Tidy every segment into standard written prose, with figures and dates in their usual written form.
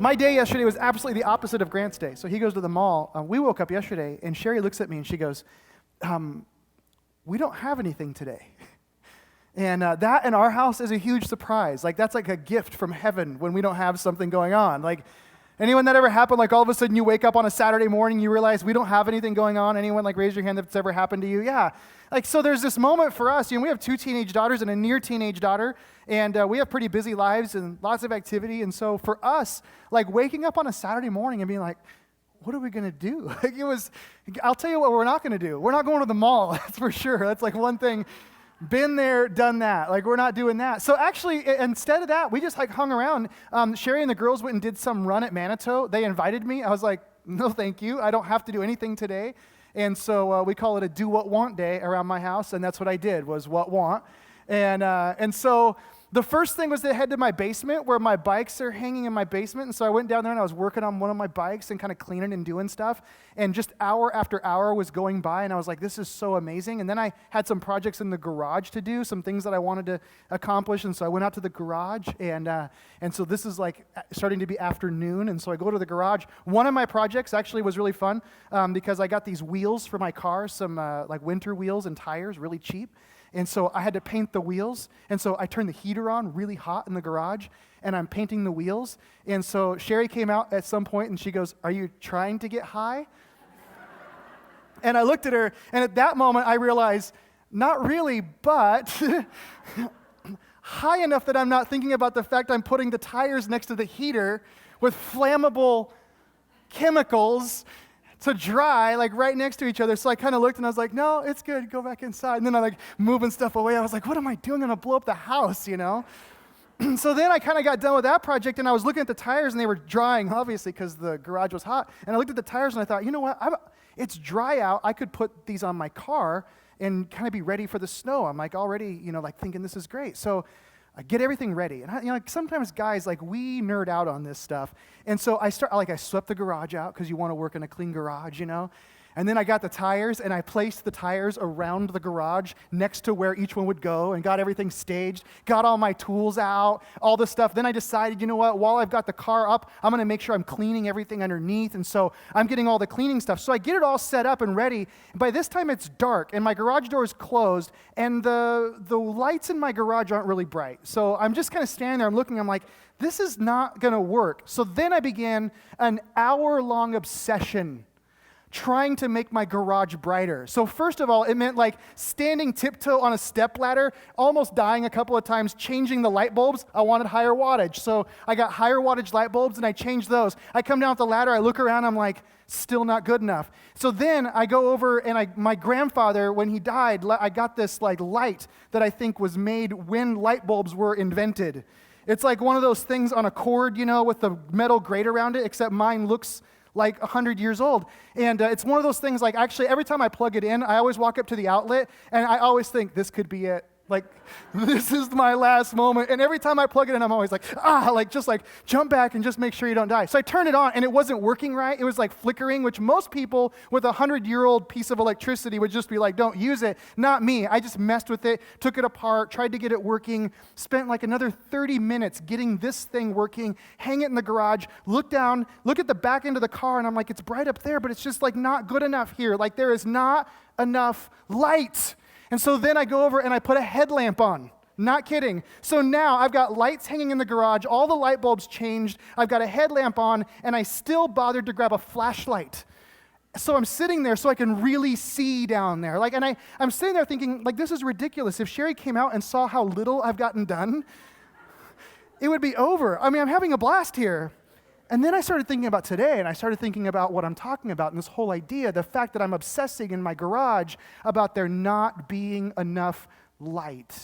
My day yesterday was absolutely the opposite of Grant's day. So he goes to the mall. We woke up yesterday, and Sherry looks at me, and she goes, we don't have anything today. And that in our house is a huge surprise. Like, that's like a gift from heaven when we don't have something going on. Like, anyone that ever happened, like all of a sudden you wake up on a Saturday morning, you realize we don't have anything going on. Anyone, like, raise your hand if it's ever happened to you? Yeah. Like, so there's this moment for us. We have 2 teenage daughters and a near teenage daughter, and we have pretty busy lives and lots of activity. And so for us, like, waking up on a Saturday morning and being like, what are we going to do? Like, I'll tell you what we're not going to do. We're not going to the mall, that's for sure. That's like one thing. Been there, done that. Like, we're not doing that. So actually, instead of that, we just like hung around. Sherry and the girls went and did some run at Manitou. They invited me. I was like, no, thank you. I don't have to do anything today. And so we call it a do what want day around my house, and that's what I did, was what want. And so the first thing was to head to my basement where my bikes are hanging in my basement. And so I went down there and I was working on one of my bikes and kind of cleaning and doing stuff. And just hour after hour was going by, and I was like, this is so amazing. And then I had some projects in the garage to do, some things that I wanted to accomplish. And so I went out to the garage, and so this is like starting to be afternoon. And so I go to the garage. One of my projects actually was really fun because I got these wheels for my car, some like winter wheels and tires, really cheap. And so I had to paint the wheels. And so I turned the heater on really hot in the garage, and I'm painting the wheels. And so Sherry came out at some point, and she goes, are you trying to get high? And I looked at her, and at that moment I realized, not really, but high enough that I'm not thinking about the fact I'm putting the tires next to the heater with flammable chemicals to dry, like right next to each other. So I kind of looked and I was like, no, it's good, go back inside. And then I like moving stuff away. I was like, what am I doing? I'm gonna blow up the house, you know? So then I kind of got done with that project, and I was looking at the tires, and they were drying, obviously, because the garage was hot. And I looked at the tires and I thought, you know what, it's dry out. I could put these on my car and kind of be ready for the snow. I'm like already, like thinking this is great. So I get everything ready. And like sometimes guys, like, we nerd out on this stuff. And so I swept the garage out because you want to work in a clean garage, And then I got the tires, and I placed the tires around the garage next to where each one would go, and got everything staged, got all my tools out, all the stuff. Then I decided, you know what, while I've got the car up, I'm going to make sure I'm cleaning everything underneath. And so I'm getting all the cleaning stuff. So I get it all set up and ready. By this time, it's dark, and my garage door is closed, and the lights in my garage aren't really bright. So I'm just kind of standing there, I'm looking, I'm like, this is not going to work. So then I began an hour-long obsession trying to make my garage brighter. So first of all, it meant like standing tiptoe on a stepladder, almost dying a couple of times, changing the light bulbs. I wanted higher wattage. So I got higher wattage light bulbs, and I changed those. I come down with the ladder, I look around, I'm like, still not good enough. So then I go over, and my grandfather, when he died, I got this like light that I think was made when light bulbs were invented. It's like one of those things on a cord, with the metal grate around it, except mine looks like 100 years old. And it's one of those things, like, actually, every time I plug it in, I always walk up to the outlet, and I always think, this could be it. Like, this is my last moment. And every time I plug it in, I'm always like, just jump back and just make sure you don't die. So I turned it on, and it wasn't working right. It was like flickering, which most people with a 100-year-old piece of electricity would just be like, don't use it. Not me. I just messed with it, took it apart, tried to get it working, spent like another 30 minutes getting this thing working, hang it in the garage, look down, look at the back end of the car, and I'm like, it's bright up there, but it's just like not good enough here. Like, there is not enough light. And so then I go over and I put a headlamp on. Not kidding. So now I've got lights hanging in the garage, all the light bulbs changed, I've got a headlamp on, and I still bothered to grab a flashlight. So I'm sitting there so I can really see down there. I'm sitting there thinking, this is ridiculous. If Sherry came out and saw how little I've gotten done, it would be over. I'm having a blast here. And then I started thinking about today, and I started thinking about what I'm talking about, and this whole idea, the fact that I'm obsessing in my garage about there not being enough light.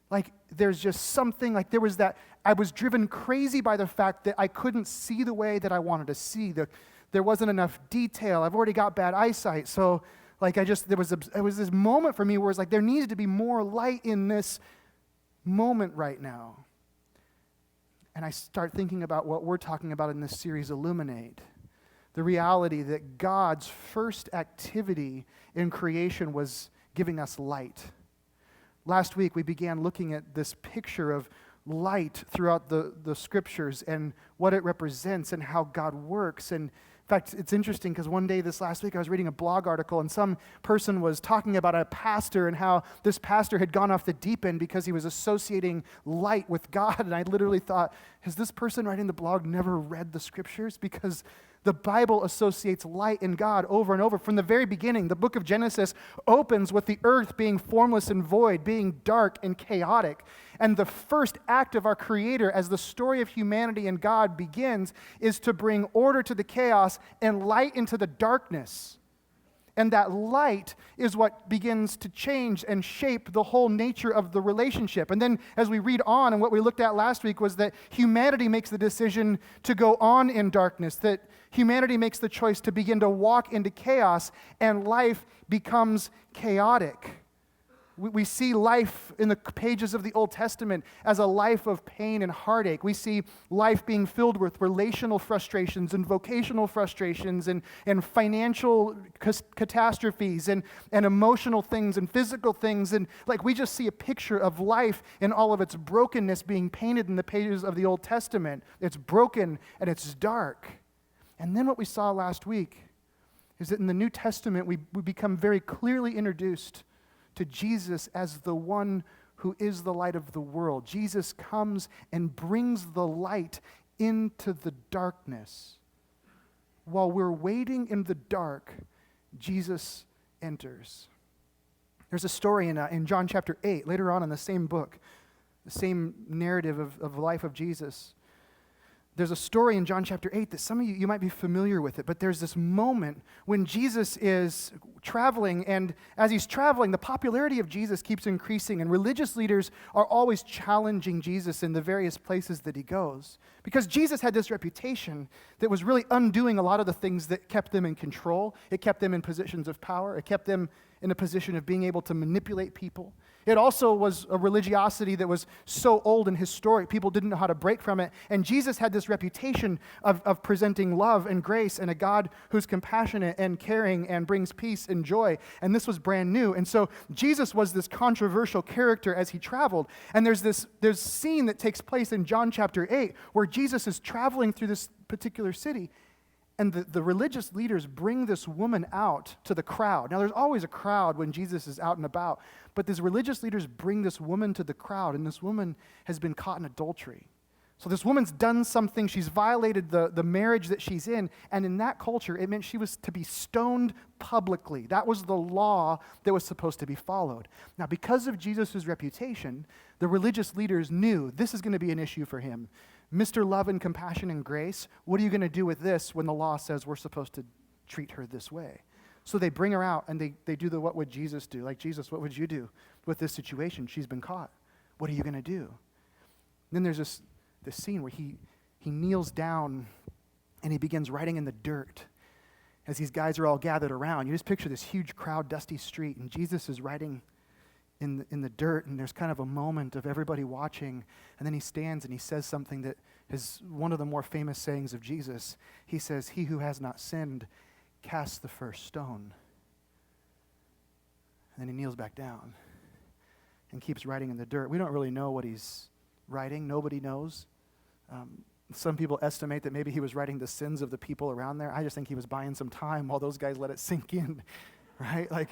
Like, there's just something, like there was that, I was driven crazy by the fact that I couldn't see the way that I wanted to see. There wasn't enough detail. I've already got bad eyesight, so it was this moment for me where it's like there needed to be more light in this moment right now. And I start thinking about what we're talking about in this series, Illuminate. The reality that God's first activity in creation was giving us light. Last week, we began looking at this picture of light throughout the scriptures and what it represents and how God works. And in fact, it's interesting because one day this last week, I was reading a blog article and some person was talking about a pastor and how this pastor had gone off the deep end because he was associating light with God. And I literally thought, has this person writing the blog never read the scriptures? Because the Bible associates light and God over and over. From the very beginning, the book of Genesis opens with the earth being formless and void, being dark and chaotic. And the first act of our Creator, as the story of humanity and God begins, is to bring order to the chaos and light into the darkness. And that light is what begins to change and shape the whole nature of the relationship. And then as we read on, and what we looked at last week was that humanity makes the decision to go on in darkness, that humanity makes the choice to begin to walk into chaos, and life becomes chaotic. We see life in the pages of the Old Testament as a life of pain and heartache. We see life being filled with relational frustrations and vocational frustrations and financial catastrophes and emotional things and physical things. And like we just see a picture of life in all of its brokenness being painted in the pages of the Old Testament. It's broken and it's dark. And then what we saw last week is that in the New Testament, we become very clearly introduced to Jesus as the one who is the light of the world. Jesus comes and brings the light into the darkness. While we're waiting in the dark, Jesus enters. There's a story in John chapter 8, later on in the same book, the same narrative of the life of Jesus. There's a story in John chapter 8 that some of you might be familiar with it, but there's this moment when Jesus is traveling, and as he's traveling, the popularity of Jesus keeps increasing, and religious leaders are always challenging Jesus in the various places that he goes. Because Jesus had this reputation that was really undoing a lot of the things that kept them in control. It kept them in positions of power. It kept them in a position of being able to manipulate people. It also was a religiosity that was so old and historic, people didn't know how to break from it. And Jesus had this reputation of presenting love and grace and a God who's compassionate and caring and brings peace and joy. And this was brand new. And so Jesus was this controversial character as he traveled. And there's scene that takes place in John chapter 8 where Jesus is traveling through this particular city. And the religious leaders bring this woman out to the crowd. Now, there's always a crowd when Jesus is out and about, but these religious leaders bring this woman to the crowd, and this woman has been caught in adultery. So this woman's done something, she's violated the marriage that she's in, and in that culture, it meant she was to be stoned publicly. That was the law that was supposed to be followed. Now, because of Jesus' reputation, the religious leaders knew this is going to be an issue for him. Mr. Love and Compassion and Grace, what are you going to do with this when the law says we're supposed to treat her this way? So they bring her out and they do the what would Jesus do? Like, Jesus, what would you do with this situation? She's been caught. What are you going to do? And then there's this scene where he kneels down and he begins writing in the dirt as these guys are all gathered around. You just picture this huge crowd, dusty street, and Jesus is writing in the dirt, and there's kind of a moment of everybody watching, and then he stands and he says something that is one of the more famous sayings of Jesus. He says, "He who has not sinned, cast the first stone." And then he kneels back down and keeps writing in the dirt. We don't really know what he's writing. Nobody knows. Some people estimate that maybe he was writing the sins of the people around there. I just think he was buying some time while those guys let it sink in, right? Like,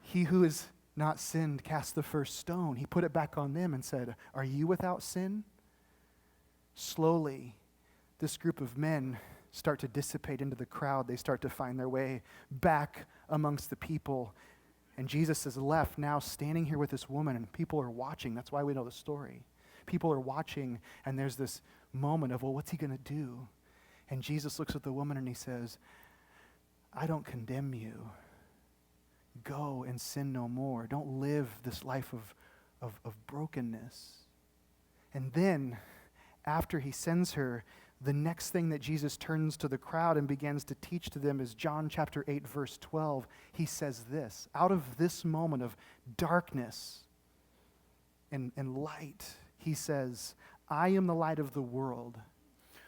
he who is not sinned, cast the first stone. He put it back on them and said, "Are you without sin?" Slowly, this group of men start to dissipate into the crowd. They start to find their way back amongst the people. And Jesus is left now standing here with this woman, and people are watching. That's why we know the story. People are watching, and there's this moment of, well, what's he going to do? And Jesus looks at the woman and he says, "I don't condemn you. Go and sin no more." Don't live this life of brokenness. And then, after he sends her, the next thing that Jesus turns to the crowd and begins to teach to them is John chapter 8, verse 12. He says this, out of this moment of darkness and light, he says, "I am the light of the world.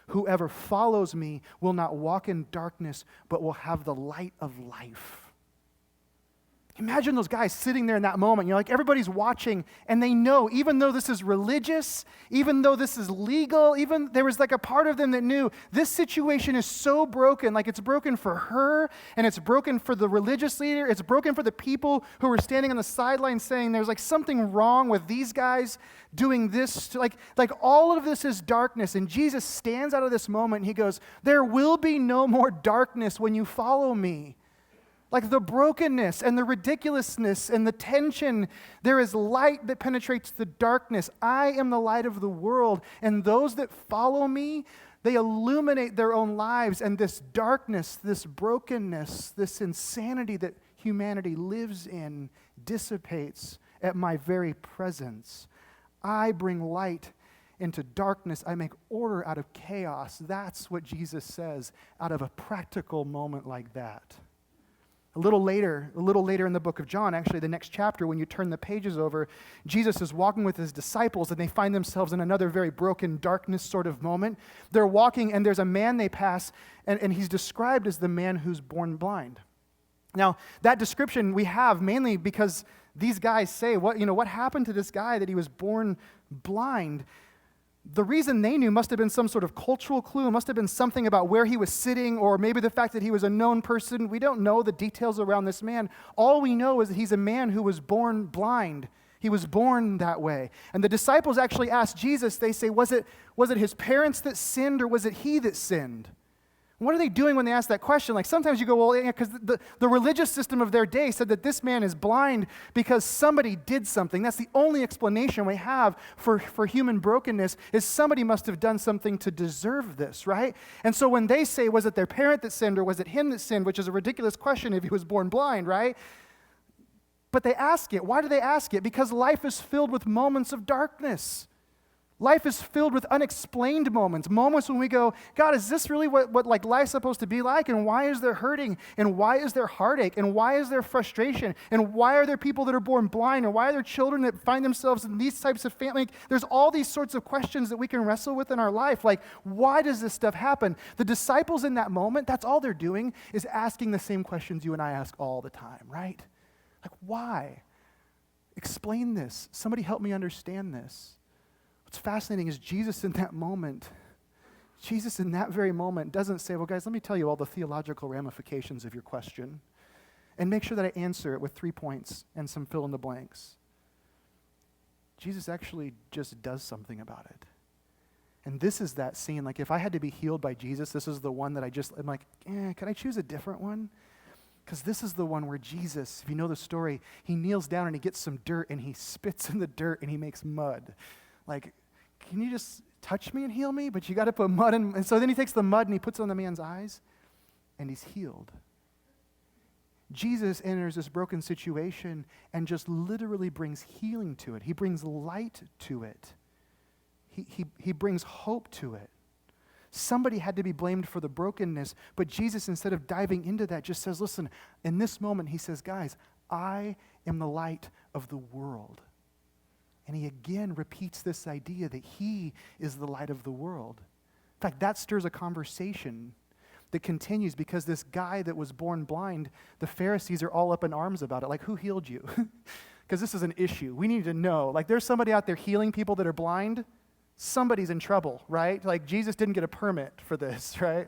Whoever follows me will not walk in darkness, but will have the light of life. Imagine those guys sitting there in that moment. You're like, everybody's watching, and they know, even though this is religious, even though this is legal, even there was like a part of them that knew this situation is so broken. Like, it's broken for her, and it's broken for the religious leader. It's broken for the people who were standing on the sidelines saying there's like something wrong with these guys doing this. Like all of this is darkness. And Jesus stands out of this moment, and he goes, there will be no more darkness when you follow me. Like the brokenness and the ridiculousness and the tension, there is light that penetrates the darkness. I am the light of the world, and those that follow me, they illuminate their own lives, and this darkness, this brokenness, this insanity that humanity lives in dissipates at my very presence. I bring light into darkness. I make order out of chaos. That's what Jesus says out of a practical moment like that. A little later in the book of John, actually the next chapter, when you turn the pages over, Jesus is walking with his disciples, and they find themselves in another very broken darkness sort of moment. They're walking, and there's a man they pass, and he's described as the man who's born blind. Now, that description we have mainly because these guys say, what happened to this guy that he was born blind? The reason they knew must have been some sort of cultural clue. It must have been something about where he was sitting, or maybe the fact that he was a known person. We don't know the details around this man. All we know is that he's a man who was born blind. He was born that way. And the disciples actually asked Jesus, they say, was it his parents that sinned, or was it he that sinned? What are they doing when they ask that question? Like sometimes you go, well, yeah, because the religious system of their day said that this man is blind because somebody did something. That's the only explanation we have for human brokenness, is somebody must have done something to deserve this, right? And so when they say, was it their parent that sinned, or was it him that sinned, which is a ridiculous question if he was born blind, right? But they ask it. Why do they ask it? Because life is filled with moments of darkness. Life is filled with unexplained moments when we go, God, is this really what like life's supposed to be like? And why is there hurting? And why is there heartache? And why is there frustration? And why are there people that are born blind? And why are there children that find themselves in these types of family? There's all these sorts of questions that we can wrestle with in our life. Like, why does this stuff happen? The disciples in that moment, that's all they're doing, is asking the same questions you and I ask all the time, right? Like, why? Explain this. Somebody help me understand this. What's fascinating is Jesus in that very moment doesn't say, well, guys, let me tell you all the theological ramifications of your question and make sure that I answer it with 3 points and some fill in the blanks. Jesus actually just does something about it. And this is that scene. Like, if I had to be healed by Jesus, this is the one that I'm like, can I choose a different one? Because this is the one where Jesus, if you know the story, he kneels down and he gets some dirt and he spits in the dirt and he makes mud. Like, can you just touch me and heal me? But you got to put mud in. And so then he takes the mud and he puts it on the man's eyes, and he's healed. Jesus enters this broken situation and just literally brings healing to it. He brings light to it. He brings hope to it. Somebody had to be blamed for the brokenness, but Jesus, instead of diving into that, just says, listen, in this moment, he says, guys, I am the light of the world. And he again repeats this idea that he is the light of the world. In fact, that stirs a conversation that continues, because this guy that was born blind, the Pharisees are all up in arms about it. Like, who healed you? Because this is an issue. We need to know. Like, there's somebody out there healing people that are blind. Somebody's in trouble, right? Like, Jesus didn't get a permit for this, right?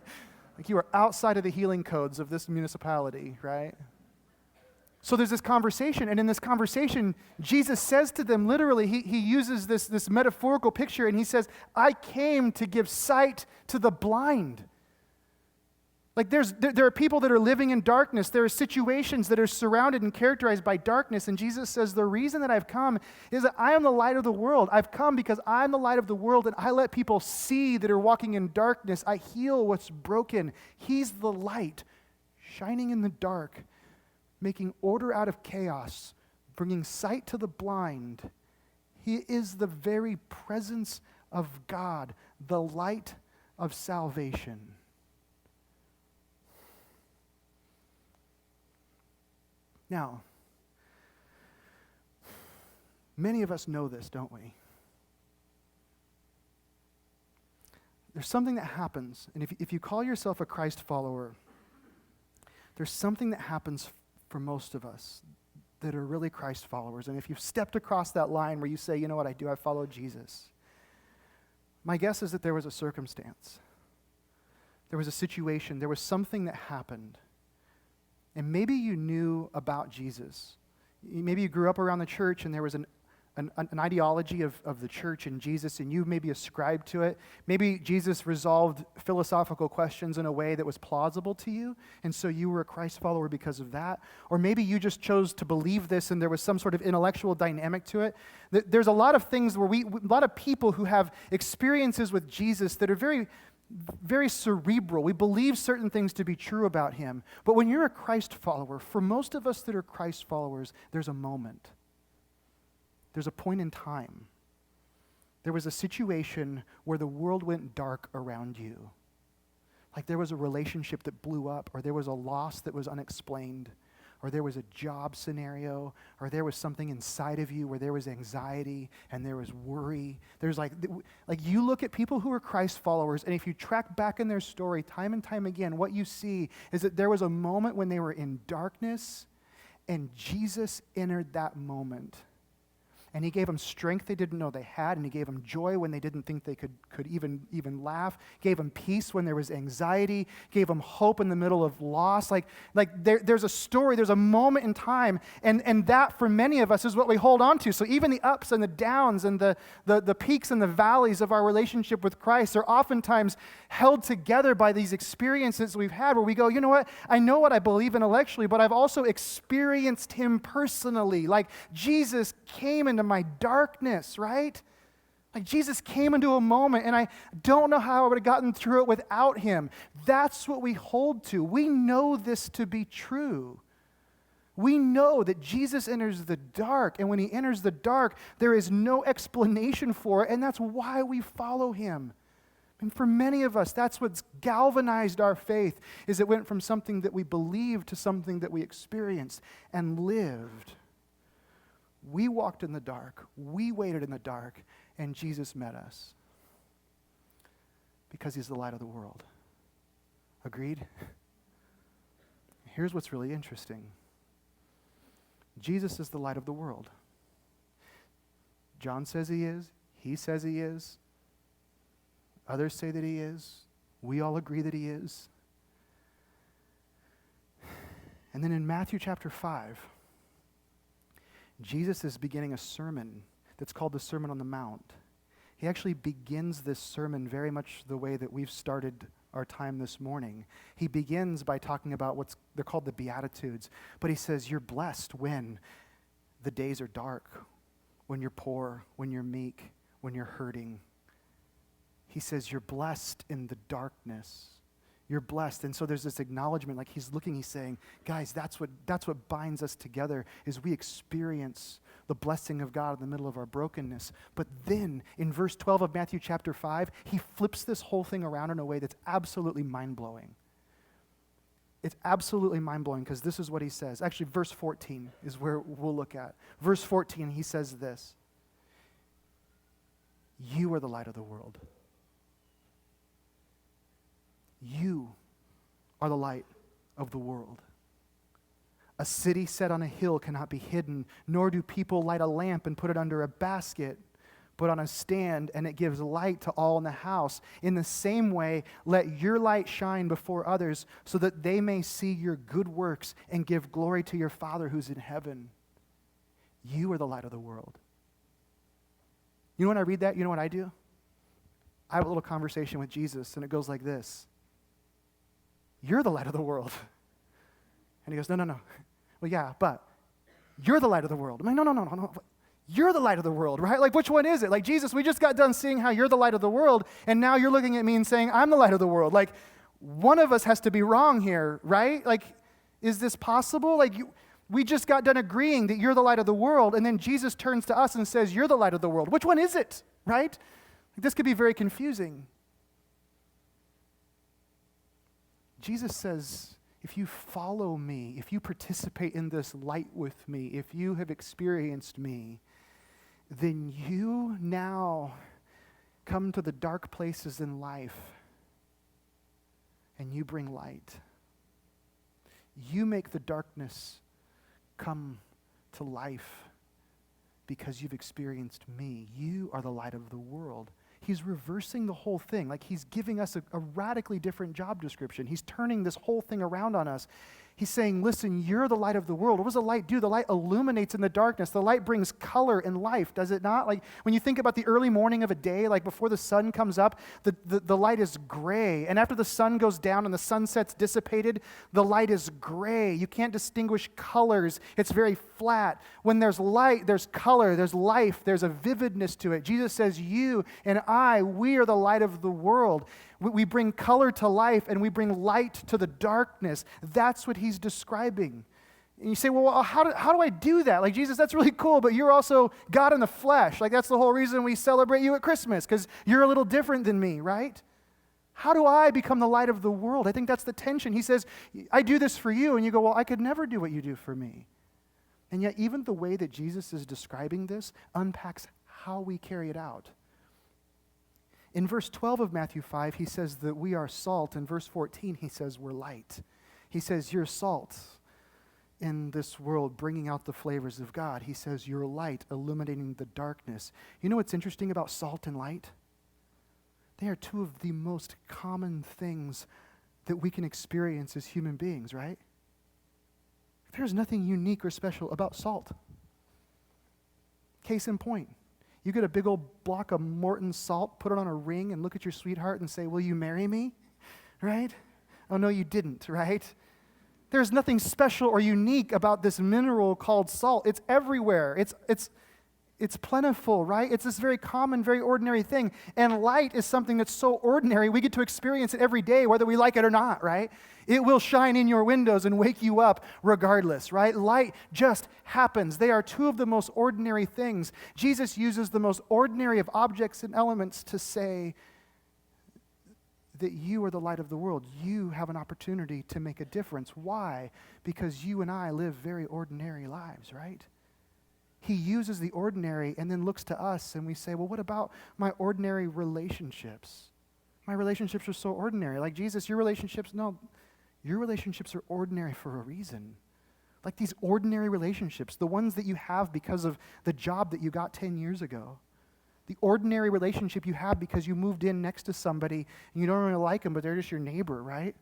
Like, you are outside of the healing codes of this municipality, right? So there's this conversation, and in this conversation, Jesus says to them, literally, he uses this metaphorical picture, and he says, I came to give sight to the blind. Like, there are people that are living in darkness. There are situations that are surrounded and characterized by darkness, and Jesus says, the reason that I've come is that I am the light of the world. I've come because I'm the light of the world, and I let people see that are walking in darkness. I heal what's broken. He's the light, shining in the dark, making order out of chaos, bringing sight to the blind. He is the very presence of God, the light of salvation. Now, many of us know this, don't we? there's something that happens. And if you call yourself a Christ follower, there's something that happens for most of us that are really Christ followers. And if you've stepped across that line where you say, you know what, I follow Jesus, my guess is that there was a circumstance. There was a situation. There was something that happened. And maybe you knew about Jesus. Maybe you grew up around the church and there was an ideology of the church and Jesus, and you maybe ascribed to it. Maybe Jesus resolved philosophical questions in a way that was plausible to you, and so you were a Christ follower because of that. Or maybe you just chose to believe this and there was some sort of intellectual dynamic to it. There's a lot of things where a lot of people who have experiences with Jesus that are very, very cerebral. We believe certain things to be true about him. But when you're a Christ follower, for most of us that are Christ followers, there's a moment. There's a point in time. There was a situation where the world went dark around you. Like there was a relationship that blew up, or there was a loss that was unexplained, or there was a job scenario, or there was something inside of you where there was anxiety and there was worry. There's like you look at people who are Christ followers, and if you track back in their story time and time again, what you see is that there was a moment when they were in darkness, and Jesus entered that moment. And he gave them strength they didn't know they had, and he gave them joy when they didn't think they could even laugh, gave them peace when there was anxiety, gave them hope in the middle of loss. There's a story, there's a moment in time, and that for many of us is what we hold on to. So even the ups and the downs and the peaks and the valleys of our relationship with Christ are oftentimes held together by these experiences we've had where we go, you know what, I know what I believe intellectually, but I've also experienced him personally. Like Jesus came into my darkness, right? Like Jesus came into a moment, and I don't know how I would have gotten through it without him. That's what we hold to. We know this to be true. We know that Jesus enters the dark, and when he enters the dark, there is no explanation for it, and that's why we follow him. And for many of us, that's what's galvanized our faith, is it went from something that we believed to something that we experienced and lived. We walked in the dark, we waited in the dark, and Jesus met us because he's the light of the world. Agreed? Here's what's really interesting. Jesus is the light of the world. John says he is. He says he is. Others say that he is. We all agree that he is. And then in Matthew chapter 5, Jesus is beginning a sermon that's called the Sermon on the Mount. He actually begins this sermon very much the way that we've started our time this morning. He begins by talking about they're called the Beatitudes, but he says, you're blessed when the days are dark, when you're poor, when you're meek, when you're hurting. He says, you're blessed in the darkness. You're blessed. And so there's this acknowledgement, like he's saying, guys, that's what binds us together, is we experience the blessing of God in the middle of our brokenness. But then in verse 12 of Matthew chapter 5, he flips this whole thing around in a way that's absolutely mind-blowing. It's absolutely mind-blowing because this is what he says. Actually, verse 14 is where we'll look at. Verse 14, he says this: you are the light of the world. You are the light of the world. A city set on a hill cannot be hidden, nor do people light a lamp and put it under a basket, but on a stand, and it gives light to all in the house. In the same way, let your light shine before others, so that they may see your good works and give glory to your Father who's in heaven. You are the light of the world. You know when I read that, you know what I do? I have a little conversation with Jesus, and it goes like this: you're the light of the world. And he goes, no. Well, yeah, but you're the light of the world. I'm like, no. You're the light of the world, right? Like, which one is it? Like, Jesus, we just got done seeing how you're the light of the world, and now you're looking at me and saying, I'm the light of the world. Like, one of us has to be wrong here, right? Like, is this possible? Like, we just got done agreeing that you're the light of the world, and then Jesus turns to us and says, you're the light of the world. Which one is it, right? Like, this could be very confusing. Jesus says, if you follow me, if you participate in this light with me, if you have experienced me, then you now come to the dark places in life and you bring light. You make the darkness come to life because you've experienced me. You are the light of the world. He's reversing the whole thing. Like he's giving us a radically different job description. He's turning this whole thing around on us. He's saying, listen, you're the light of the world. What does the light do? The light illuminates in the darkness. The light brings color and life, does it not? Like when you think about the early morning of a day, like before the sun comes up, the light is gray. And after the sun goes down and the sunset's dissipated, the light is gray. You can't distinguish colors. It's very flat. When there's light, there's color, there's life, there's a vividness to it. Jesus says, you and I, we are the light of the world. We bring color to life and we bring light to the darkness. That's what he's describing. And you say, well, how do I do that? Like, Jesus, that's really cool, but you're also God in the flesh. Like, that's the whole reason we celebrate you at Christmas, because you're a little different than me, right? How do I become the light of the world? I think that's the tension. He says, I do this for you, and you go, well, I could never do what you do for me. And yet, even the way that Jesus is describing this unpacks how we carry it out. In verse 12 of Matthew 5, he says that we are salt. In verse 14, he says we're light. He says you're salt in this world, bringing out the flavors of God. He says you're light, illuminating the darkness. You know what's interesting about salt and light? They are two of the most common things that we can experience as human beings, right? There's nothing unique or special about salt. Case in point. You get a big old block of Morton salt, put it on a ring, and look at your sweetheart and say, will you marry me? Right? Oh, no, you didn't, right? There's nothing special or unique about this mineral called salt. It's everywhere. It's plentiful, right? It's this very common, very ordinary thing. And light is something that's so ordinary, we get to experience it every day, whether we like it or not, right? It will shine in your windows and wake you up regardless, right? Light just happens. They are two of the most ordinary things. Jesus uses the most ordinary of objects and elements to say that you are the light of the world. You have an opportunity to make a difference. Why? Because you and I live very ordinary lives, right? He uses the ordinary and then looks to us and we say, well, what about my ordinary relationships? My relationships are so ordinary. Like, Jesus, your relationships are ordinary for a reason. Like these ordinary relationships, the ones that you have because of the job that you got 10 years ago. The ordinary relationship you have because you moved in next to somebody and you don't really like them, but they're just your neighbor, right?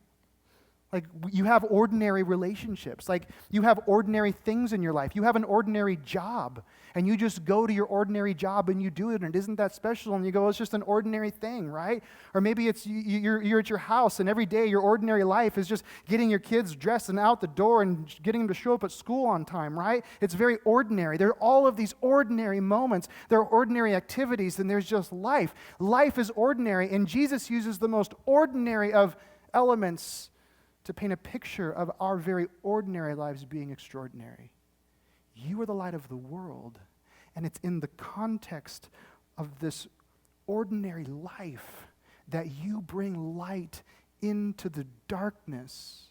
Like, you have ordinary relationships. Like, you have ordinary things in your life. You have an ordinary job, and you just go to your ordinary job and you do it, and isn't that special? And you go, it's just an ordinary thing, right? Or maybe it's you're at your house, and every day your ordinary life is just getting your kids dressed and out the door and getting them to show up at school on time, right? It's very ordinary. There are all of these ordinary moments. There are ordinary activities, and there's just life. Life is ordinary, and Jesus uses the most ordinary of elements to paint a picture of our very ordinary lives being extraordinary. You are the light of the world, and it's in the context of this ordinary life that you bring light into the darkness.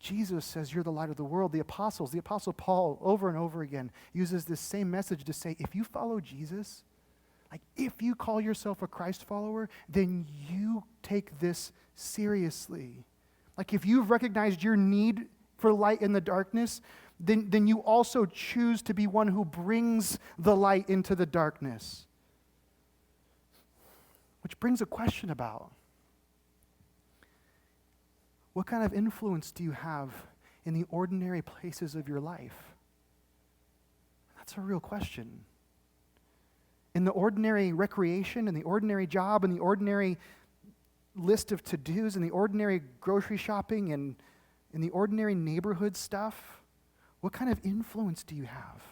Jesus says you're the light of the world. The Apostle Paul, over and over again, uses this same message to say, if you follow Jesus, like if you call yourself a Christ follower, then you take this seriously. Like if you've recognized your need for light in the darkness, then you also choose to be one who brings the light into the darkness. Which brings a question about, what kind of influence do you have in the ordinary places of your life? That's a real question. In the ordinary recreation, in the ordinary job, in the ordinary list of to-dos, in the ordinary grocery shopping, and in the ordinary neighborhood stuff, what kind of influence do you have?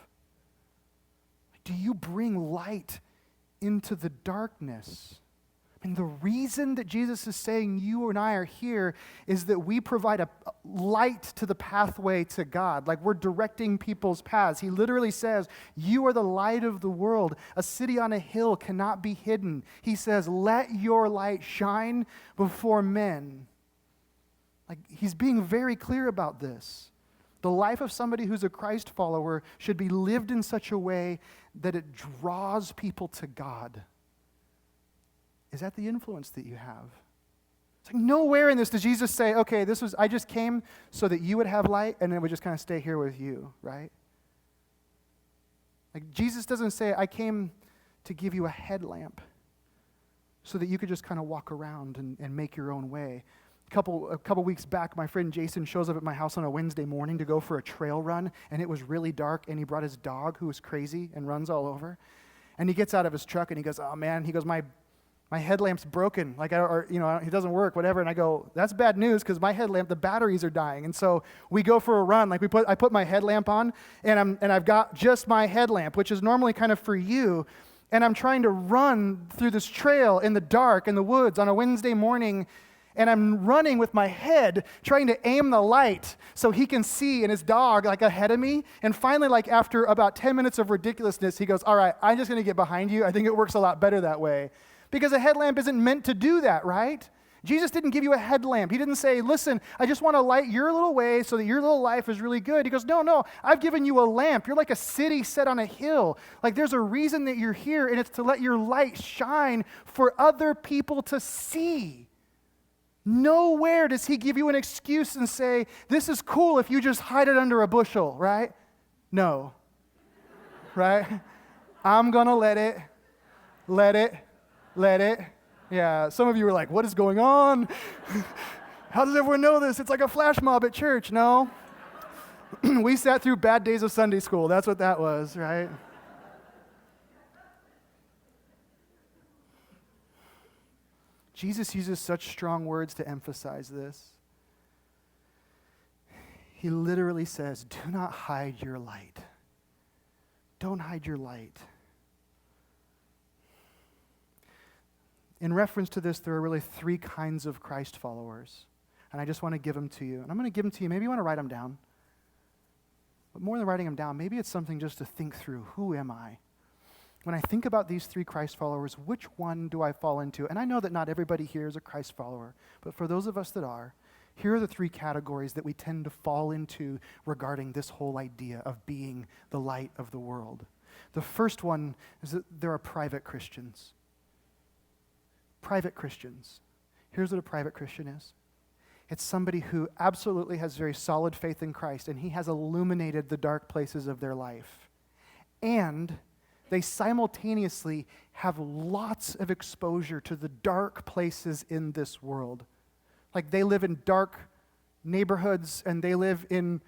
Do you bring light into the darkness? And the reason that Jesus is saying you and I are here is that we provide a light to the pathway to God. Like we're directing people's paths. He literally says, you are the light of the world. A city on a hill cannot be hidden. He says, let your light shine before men. Like he's being very clear about this. The life of somebody who's a Christ follower should be lived in such a way that it draws people to God. Is that the influence that you have? It's like nowhere in this does Jesus say, okay, I just came so that you would have light, and it would just kind of stay here with you, right? Like Jesus doesn't say, I came to give you a headlamp so that you could just kind of walk around and make your own way. A couple weeks back, my friend Jason shows up at my house on a Wednesday morning to go for a trail run, and it was really dark, and he brought his dog, who was crazy and runs all over. And he gets out of his truck, and he goes, oh, man, he goes, my headlamp's broken, it doesn't work, whatever. And I go, that's bad news, because my headlamp, the batteries are dying. And so we go for a run. I put my headlamp on, and I've got just my headlamp, which is normally kind of for you. And I'm trying to run through this trail in the dark, in the woods, on a Wednesday morning, and I'm running with my head, trying to aim the light so he can see, and his dog, ahead of me. And finally, after about 10 minutes of ridiculousness, he goes, all right, I'm just going to get behind you. I think it works a lot better that way. Because a headlamp isn't meant to do that, right? Jesus didn't give you a headlamp. He didn't say, listen, I just want to light your little way so that your little life is really good. He goes, no, I've given you a lamp. You're like a city set on a hill. There's a reason that you're here, and it's to let your light shine for other people to see. Nowhere does he give you an excuse and say, this is cool if you just hide it under a bushel, right? No. Right? I'm going to let it. Yeah, some of you are like, what is going on? How does everyone know this? It's like a flash mob at church. No. We sat through bad days of Sunday school. That's what that was, right? Jesus uses such strong words to emphasize this. He literally says, do not hide your light. Don't hide your light. In reference to this, there are really three kinds of Christ followers. And I just want to give them to you. And I'm going to give them to you. Maybe you want to write them down. But more than writing them down, maybe it's something just to think through. Who am I? When I think about these three Christ followers, which one do I fall into? And I know that not everybody here is a Christ follower, but for those of us that are, here are the three categories that we tend to fall into regarding this whole idea of being the light of the world. The first one is that there are private Christians. Private Christians. Here's what a private Christian is. It's somebody who absolutely has very solid faith in Christ, and he has illuminated the dark places of their life. And they simultaneously have lots of exposure to the dark places in this world. They live in dark neighborhoods, and they live in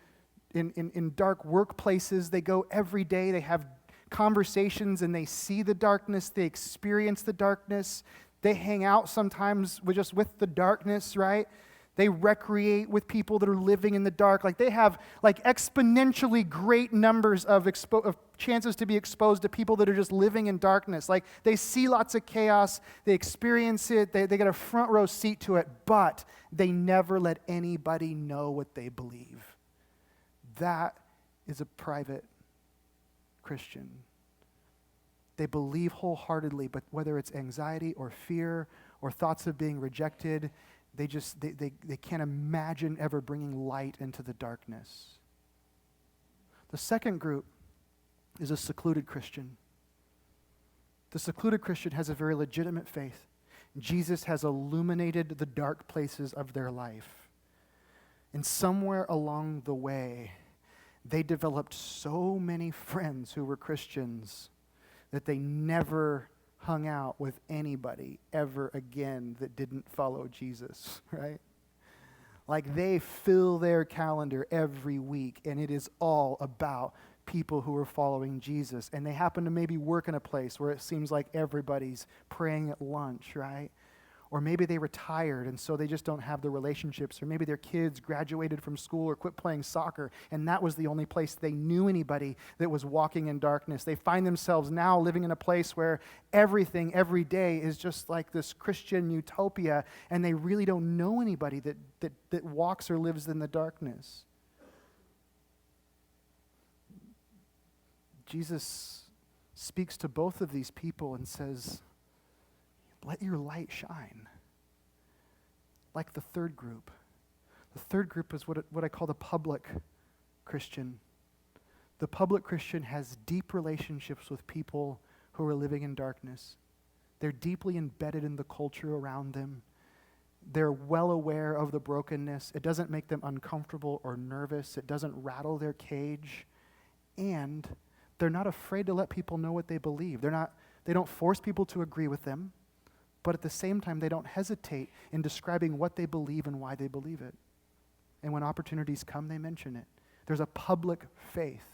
dark workplaces. They go every day. They have conversations, and they see the darkness. They experience the darkness. They hang out sometimes with the darkness, right? They recreate with people that are living in the dark. They have exponentially great numbers of chances to be exposed to people that are just living in darkness. They see lots of chaos. They experience it. They get a front row seat to it, but they never let anybody know what they believe. That is a private Christian. They believe wholeheartedly, but whether it's anxiety or fear or thoughts of being rejected, they can't imagine ever bringing light into the darkness. The second group is a secluded Christian. The secluded Christian has a very legitimate faith. Jesus has illuminated the dark places of their life. And somewhere along the way, they developed so many friends who were Christians that they never hung out with anybody ever again that didn't follow Jesus, right? They fill their calendar every week, and it is all about people who are following Jesus. And they happen to maybe work in a place where it seems like everybody's praying at lunch, right? Or maybe they retired, and so they just don't have the relationships. Or maybe their kids graduated from school or quit playing soccer, and that was the only place they knew anybody that was walking in darkness. They find themselves now living in a place where everything, every day, is just like this Christian utopia, and they really don't know anybody that walks or lives in the darkness. Jesus speaks to both of these people and says, let your light shine. Like the third group. The third group is what I call the public Christian. The public Christian has deep relationships with people who are living in darkness. They're deeply embedded in the culture around them. They're well aware of the brokenness. It doesn't make them uncomfortable or nervous. It doesn't rattle their cage. And they're not afraid to let people know what they believe. They don't force people to agree with them, but at the same time, they don't hesitate in describing what they believe and why they believe it. And when opportunities come, they mention it. There's a public faith.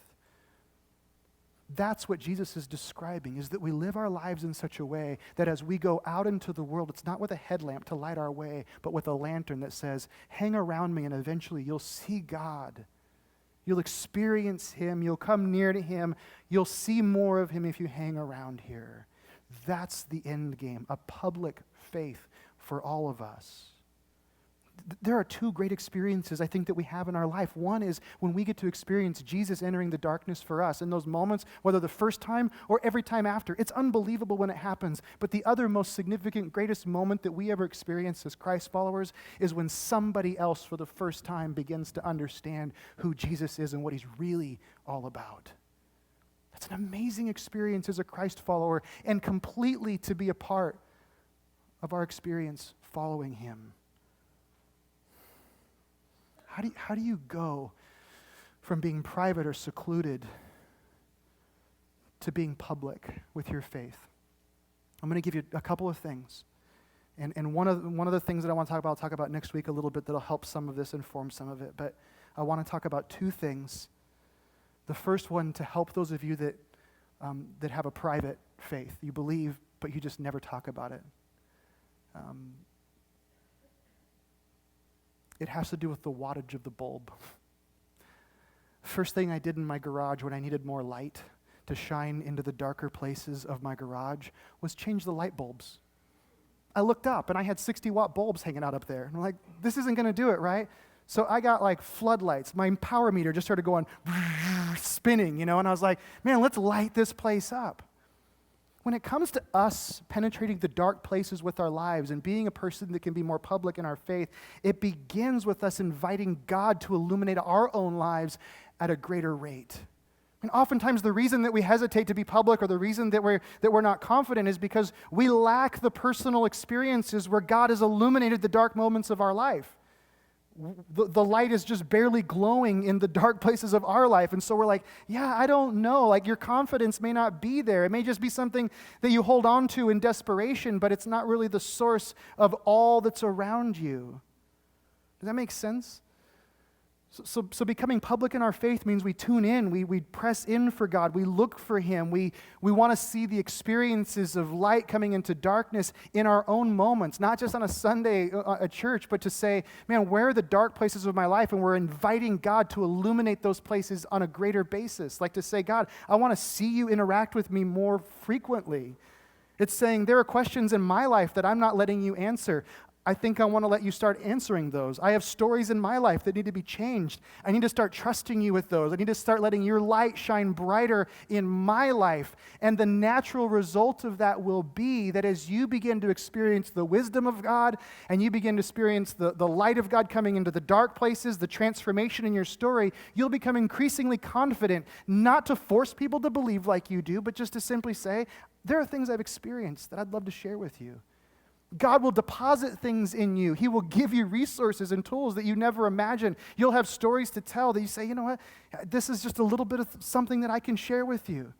That's what Jesus is describing, is that we live our lives in such a way that as we go out into the world, it's not with a headlamp to light our way, but with a lantern that says, hang around me and eventually you'll see God. You'll experience Him. You'll come near to Him. You'll see more of Him if you hang around here. That's the end game, a public faith for all of us. There are two great experiences I think that we have in our life. One is when we get to experience Jesus entering the darkness for us. In those moments, whether the first time or every time after, it's unbelievable when it happens. But the other most significant, greatest moment that we ever experience as Christ followers is when somebody else for the first time begins to understand who Jesus is and what He's really all about. That's an amazing experience as a Christ follower and completely to be a part of our experience following Him. How do you go from being private or secluded to being public with your faith? I'm going to give you a couple of things. And one of the things that I want to talk about, I'll talk about next week a little bit that'll help some of this, inform some of it. But I want to talk about two things. The first one, to help those of you that have a private faith. You believe, but you just never talk about it. It has to do with the wattage of the bulb. First thing I did in my garage when I needed more light to shine into the darker places of my garage was change the light bulbs. I looked up and I had 60-watt bulbs hanging out up there. And I'm like, this isn't going to do it, right? So I got like floodlights. My power meter just started going spinning, and I was like, man, let's light this place up. When it comes to us penetrating the dark places with our lives and being a person that can be more public in our faith, it begins with us inviting God to illuminate our own lives at a greater rate. And oftentimes the reason that we hesitate to be public or the reason that we're not confident is because we lack the personal experiences where God has illuminated the dark moments of our life. The light is just barely glowing in the dark places of our life. And so we're like, yeah, I don't know. Like, your confidence may not be there. It may just be something that you hold on to in desperation, but it's not really the source of all that's around you. Does that make sense? So becoming public in our faith means we tune in, we press in for God, we look for Him, we want to see the experiences of light coming into darkness in our own moments, not just on a Sunday at church, but to say, man, where are the dark places of my life? And we're inviting God to illuminate those places on a greater basis. Like to say, God, I want to see you interact with me more frequently. It's saying there are questions in my life that I'm not letting you answer. I think I want to let you start answering those. I have stories in my life that need to be changed. I need to start trusting you with those. I need to start letting your light shine brighter in my life. And the natural result of that will be that as you begin to experience the wisdom of God and you begin to experience the light of God coming into the dark places, the transformation in your story, you'll become increasingly confident, not to force people to believe like you do, but just to simply say, there are things I've experienced that I'd love to share with you. God will deposit things in you. He will give you resources and tools that you never imagined. You'll have stories to tell that you say, you know what, this is just a little bit of something that I can share with you.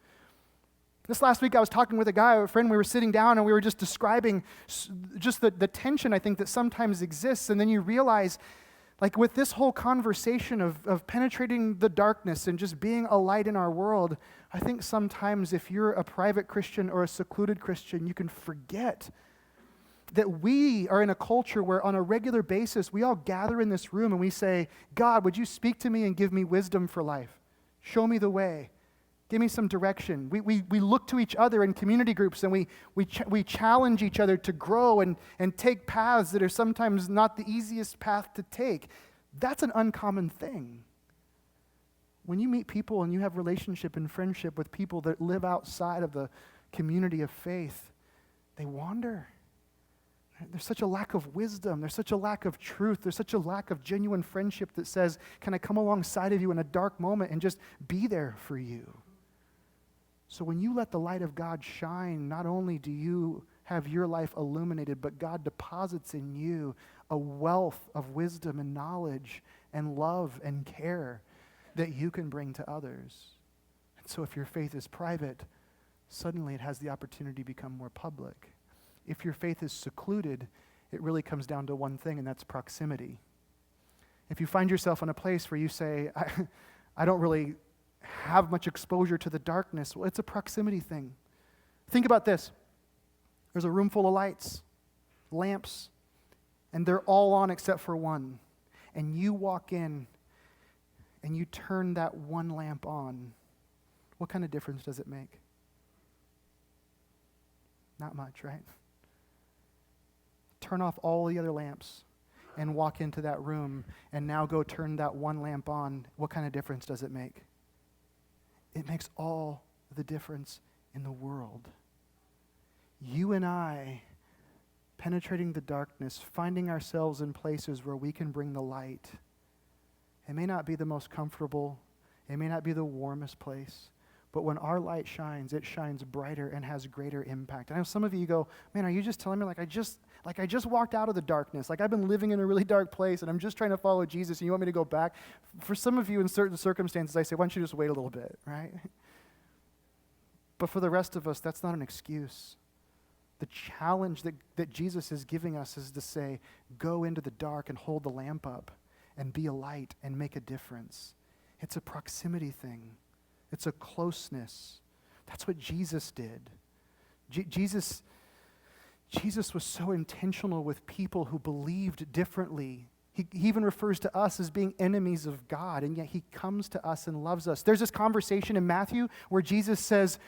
This last week I was talking with a friend, we were sitting down and we were just describing just the tension I think that sometimes exists, and then you realize, like with this whole conversation of penetrating the darkness and just being a light in our world, I think sometimes if you're a private Christian or a secluded Christian, you can forget that we are in a culture where on a regular basis, we all gather in this room and we say, God, would you speak to me and give me wisdom for life? Show me the way. Give me some direction. We look to each other in community groups and we challenge each other to grow and take paths that are sometimes not the easiest path to take. That's an uncommon thing. When you meet people and you have relationship and friendship with people that live outside of the community of faith, they wander. There's such a lack of wisdom. There's such a lack of truth. There's such a lack of genuine friendship that says, can I come alongside of you in a dark moment and just be there for you? So when you let the light of God shine, not only do you have your life illuminated, but God deposits in you a wealth of wisdom and knowledge and love and care that you can bring to others. And so if your faith is private, suddenly it has the opportunity to become more public. If your faith is secluded, it really comes down to one thing, and that's proximity. If you find yourself in a place where you say, I don't really have much exposure to the darkness, well, it's a proximity thing. Think about this. There's a room full of lights, lamps, and they're all on except for one. And you walk in and you turn that one lamp on. What kind of difference does it make? Not much, right? Turn off all the other lamps and walk into that room and now go turn that one lamp on. What kind of difference does it make? It makes all the difference in the world. You and I, penetrating the darkness, finding ourselves in places where we can bring the light. It may not be the most comfortable. It may not be the warmest place. But when our light shines, it shines brighter and has greater impact. I know some of you go, man, are you just telling me like I just walked out of the darkness? Like I've been living in a really dark place and I'm just trying to follow Jesus and you want me to go back? For some of you in certain circumstances, I say, why don't you just wait a little bit, right? But for the rest of us, that's not an excuse. The challenge that Jesus is giving us is to say, go into the dark and hold the lamp up and be a light and make a difference. It's a proximity thing. It's a closeness. That's what Jesus did. Jesus was so intentional with people who believed differently. He even refers to us as being enemies of God, and yet he comes to us and loves us. There's this conversation in Matthew where Jesus says,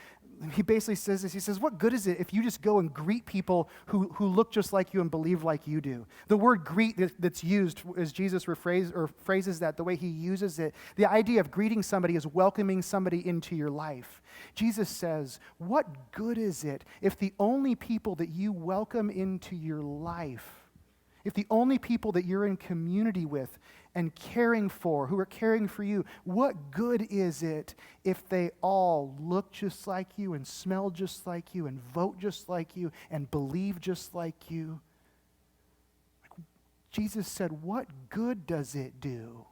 he basically says this, he says, what good is it if you just go and greet people who look just like you and believe like you do? The word greet that's used as Jesus phrases that, the way he uses it, the idea of greeting somebody is welcoming somebody into your life. Jesus says, what good is it if the only people that you welcome into your life, if the only people that you're in community with and caring for, who are caring for you, what good is it if they all look just like you and smell just like you and vote just like you and believe just like you? Jesus said, what good does it do?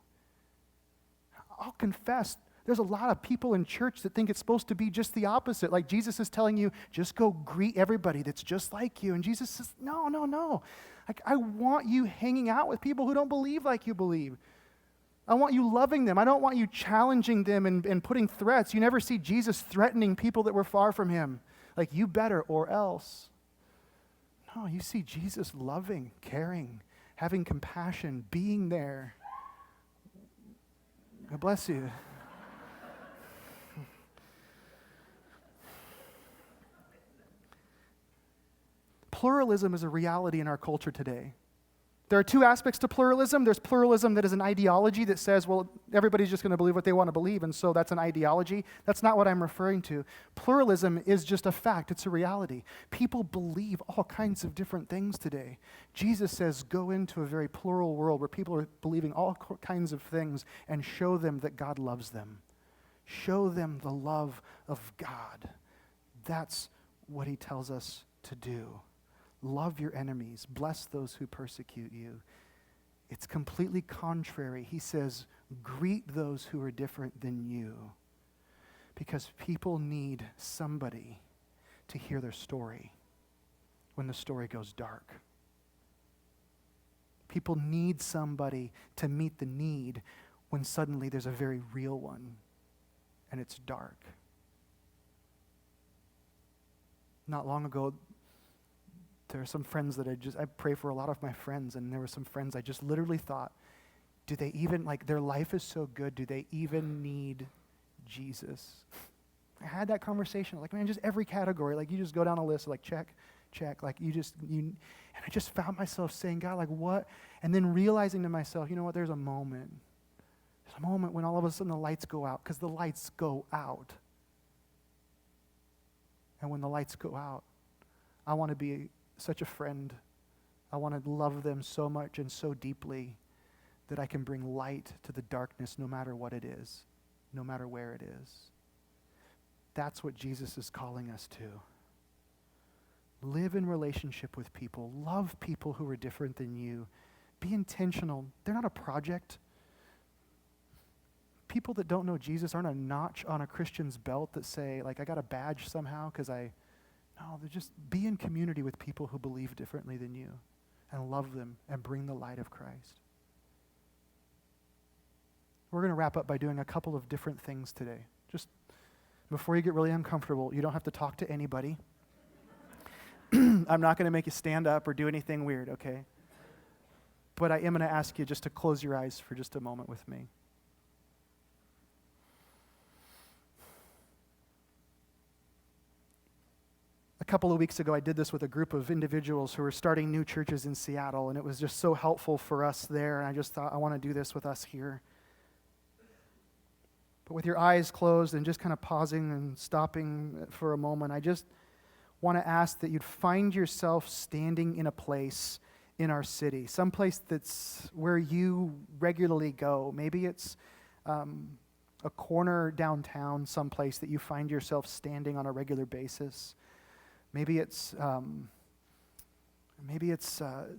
I'll confess, there's a lot of people in church that think it's supposed to be just the opposite. Like Jesus is telling you, just go greet everybody that's just like you. And Jesus says, no. Like I want you hanging out with people who don't believe like you believe. I want you loving them. I don't want you challenging them and putting threats. You never see Jesus threatening people that were far from him. Like, you better or else. No, you see Jesus loving, caring, having compassion, being there. God bless you. Pluralism is a reality in our culture today. There are two aspects to pluralism. There's pluralism that is an ideology that says, well, everybody's just going to believe what they want to believe, and so that's an ideology. That's not what I'm referring to. Pluralism is just a fact. It's a reality. People believe all kinds of different things today. Jesus says, go into a very plural world where people are believing all kinds of things and show them that God loves them. Show them the love of God. That's what he tells us to do. Love your enemies. Bless those who persecute you. It's completely contrary. He says, greet those who are different than you. Because people need somebody to hear their story when the story goes dark. People need somebody to meet the need when suddenly there's a very real one and it's dark. Not long ago, there are some friends that I pray for a lot of my friends, and there were some friends I just literally thought, do they even, like, their life is so good, do they even need Jesus? I had that conversation, like, man, just every category, like, you just go down a list, like, check, like, and I just found myself saying, God, like, what? And then realizing to myself, you know what, there's a moment when all of a sudden the lights go out, because the lights go out. And when the lights go out, I want to be such a friend I want to love them so much and so deeply that I can bring light to the darkness no matter what it is, no matter where it is. That's what Jesus is calling us to. Live in relationship with people. Love people who are different than you. Be intentional. They're not a project. People that don't know Jesus aren't a notch on a Christian's belt that say, like, I got a badge somehow because no, they're just be in community with people who believe differently than you and love them and bring the light of Christ. We're going to wrap up by doing a couple of different things today. Just before you get really uncomfortable, you don't have to talk to anybody. I'm not going to make you stand up or do anything weird, okay? But I am going to ask you just to close your eyes for just a moment with me. A couple of weeks ago, I did this with a group of individuals who were starting new churches in Seattle, and it was just so helpful for us there, and I just thought, I want to do this with us here. But with your eyes closed and just kind of pausing and stopping for a moment, I just want to ask that you'd find yourself standing in a place in our city, someplace that's where you regularly go. Maybe it's a corner downtown, someplace that you find yourself standing on a regular basis. Maybe it's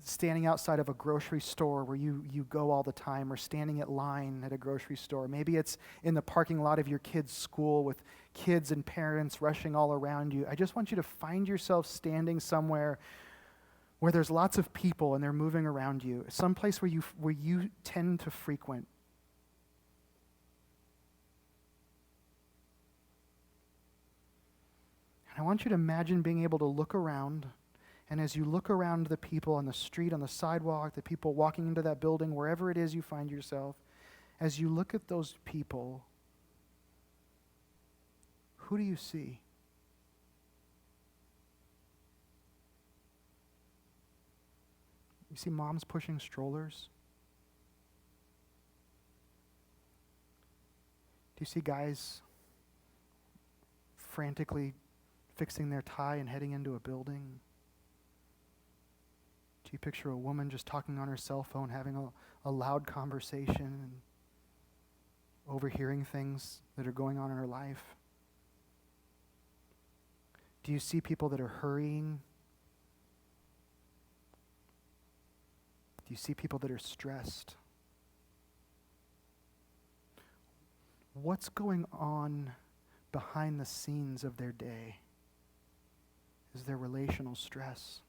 standing outside of a grocery store where you go all the time, or standing at line at a grocery store. Maybe it's in the parking lot of your kid's school with kids and parents rushing all around you. I just want you to find yourself standing somewhere where there's lots of people and they're moving around you, someplace where you tend to frequent. And I want you to imagine being able to look around. And as you look around the people on the street, on the sidewalk, the people walking into that building, wherever it is you find yourself, as you look at those people, who do you see? You see moms pushing strollers? Do you see guys frantically fixing their tie and heading into a building? Do you picture a woman just talking on her cell phone, having a loud conversation and overhearing things that are going on in her life? Do you see people that are hurrying? Do you see people that are stressed? What's going on behind the scenes of their day? Is there relational stress?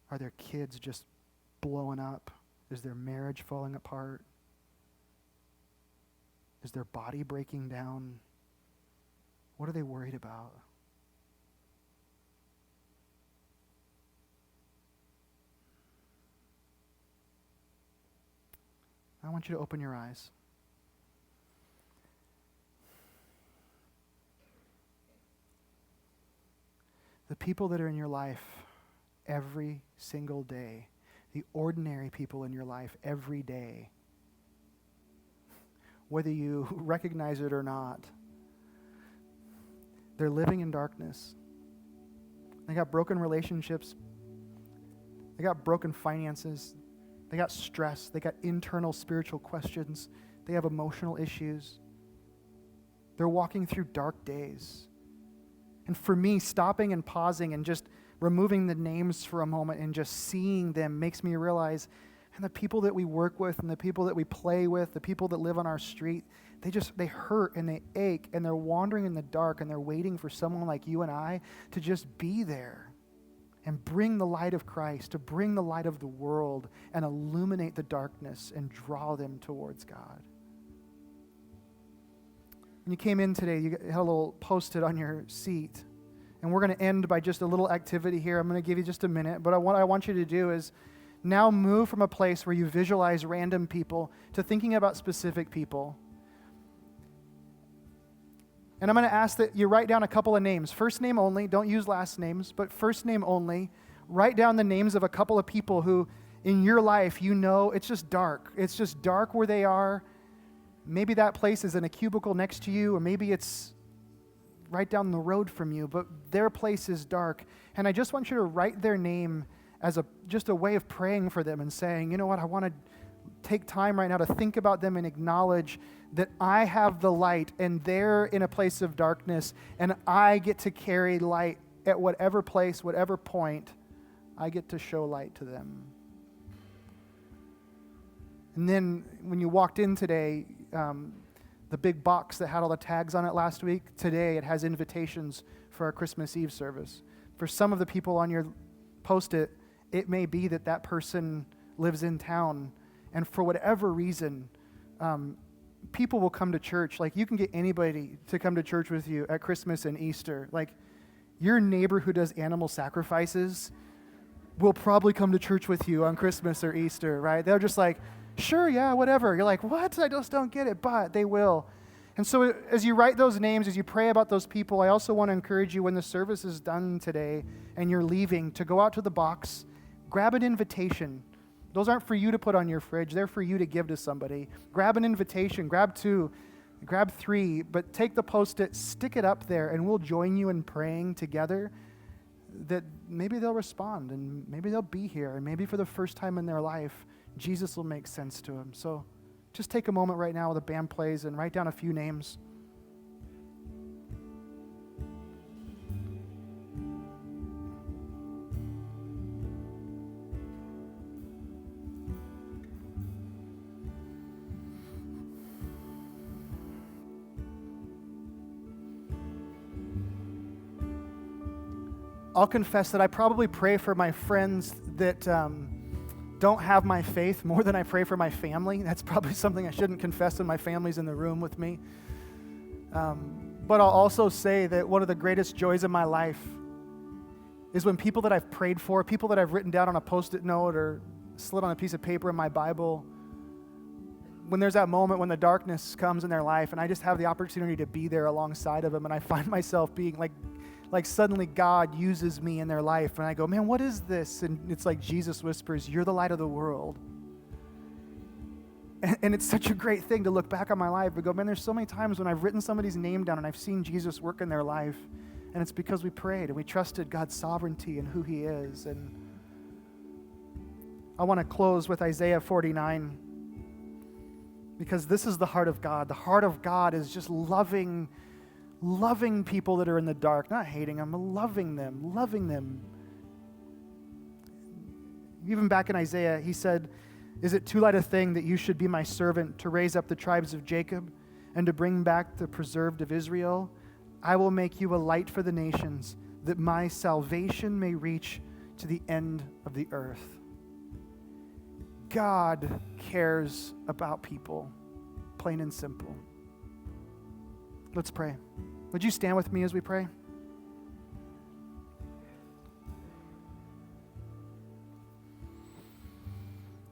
Are their kids just blowing up? Is their marriage falling apart? Is their body breaking down? What are they worried about? I want you to open your eyes. The people that are in your life every single day, the ordinary people in your life every day, whether you recognize it or not, they're living in darkness. They got broken relationships. They got broken finances. They got stress. They got internal spiritual questions. They have emotional issues. They're walking through dark days. And for me, stopping and pausing and just removing the names for a moment and just seeing them makes me realize, and the people that we work with and the people that we play with, the people that live on our street, they hurt and they ache and they're wandering in the dark and they're waiting for someone like you and I to just be there and bring the light of Christ, to bring the light of the world and illuminate the darkness and draw them towards God. When you came in today, you had a little post-it on your seat. And we're going to end by just a little activity here. I'm going to give you just a minute. But what I want you to do is now move from a place where you visualize random people to thinking about specific people. And I'm going to ask that you write down a couple of names. First name only. Don't use last names, but first name only. Write down the names of a couple of people who in your life you know it's just dark. It's just dark where they are. Maybe that place is in a cubicle next to you, or maybe it's right down the road from you, but their place is dark. And I just want you to write their name as just a way of praying for them and saying, you know what, I want to take time right now to think about them and acknowledge that I have the light and they're in a place of darkness, and I get to carry light at whatever place, whatever point, I get to show light to them. And then when you walked in today, the big box that had all the tags on it last week, today it has invitations for our Christmas Eve service. For some of the people on your Post-it, it may be that person lives in town, and for whatever reason, people will come to church. Like, you can get anybody to come to church with you at Christmas and Easter. Like, your neighbor who does animal sacrifices will probably come to church with you on Christmas or Easter, right? They're just like, sure, yeah, whatever. You're like, what? I just don't get it, but they will. And so as you write those names, as you pray about those people, I also want to encourage you, when the service is done today and you're leaving, to go out to the box, grab an invitation. Those aren't for you to put on your fridge. They're for you to give to somebody. Grab an invitation. Grab 2. Grab 3. But take the Post-it, stick it up there, and we'll join you in praying together that maybe they'll respond, and maybe they'll be here, and maybe for the first time in their life, Jesus will make sense to them. So just take a moment right now while the band plays and write down a few names. I'll confess that I probably pray for my friends that don't have my faith more than I pray for my family. That's probably something I shouldn't confess when my family's in the room with me. But I'll also say that one of the greatest joys of my life is when people that I've prayed for, people that I've written down on a Post-it note or slid on a piece of paper in my Bible, when there's that moment when the darkness comes in their life and I just have the opportunity to be there alongside of them, and I find myself being like suddenly God uses me in their life, and I go, man, what is this? And it's like Jesus whispers, you're the light of the world. And it's such a great thing to look back on my life and go, man, there's so many times when I've written somebody's name down and I've seen Jesus work in their life, and it's because we prayed and we trusted God's sovereignty and who he is. And I want to close with Isaiah 49, because this is the heart of God. The heart of God is just loving people that are in the dark, not hating them, but loving them. Even back in Isaiah, he said, is it too light a thing that you should be my servant to raise up the tribes of Jacob and to bring back the preserved of Israel? I will make you a light for the nations, that my salvation may reach to the end of the earth. God cares about people, plain and simple. Let's pray. Would you stand with me as we pray?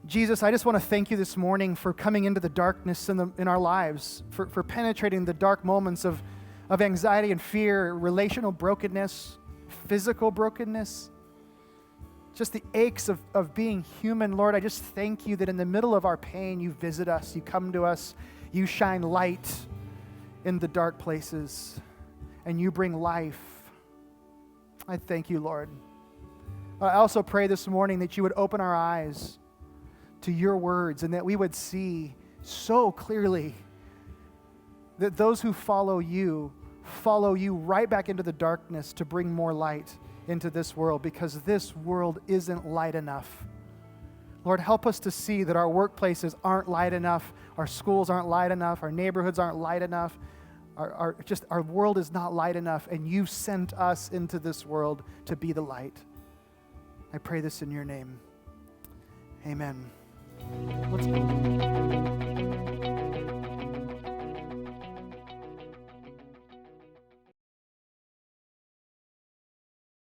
Jesus, I just want to thank you this morning for coming into the darkness in our lives, for penetrating the dark moments of anxiety and fear, relational brokenness, physical brokenness, just the aches of being human. Lord, I just thank you that in the middle of our pain, you visit us, you come to us, you shine light in the dark places, and you bring life. I thank you, Lord. I also pray this morning that you would open our eyes to your words, and that we would see so clearly that those who follow you right back into the darkness to bring more light into this world, because this world isn't light enough. Lord, help us to see that our workplaces aren't light enough, our schools aren't light enough, our neighborhoods aren't light enough, our world is not light enough, and you've sent us into this world to be the light. I pray this in your name. Amen. Let's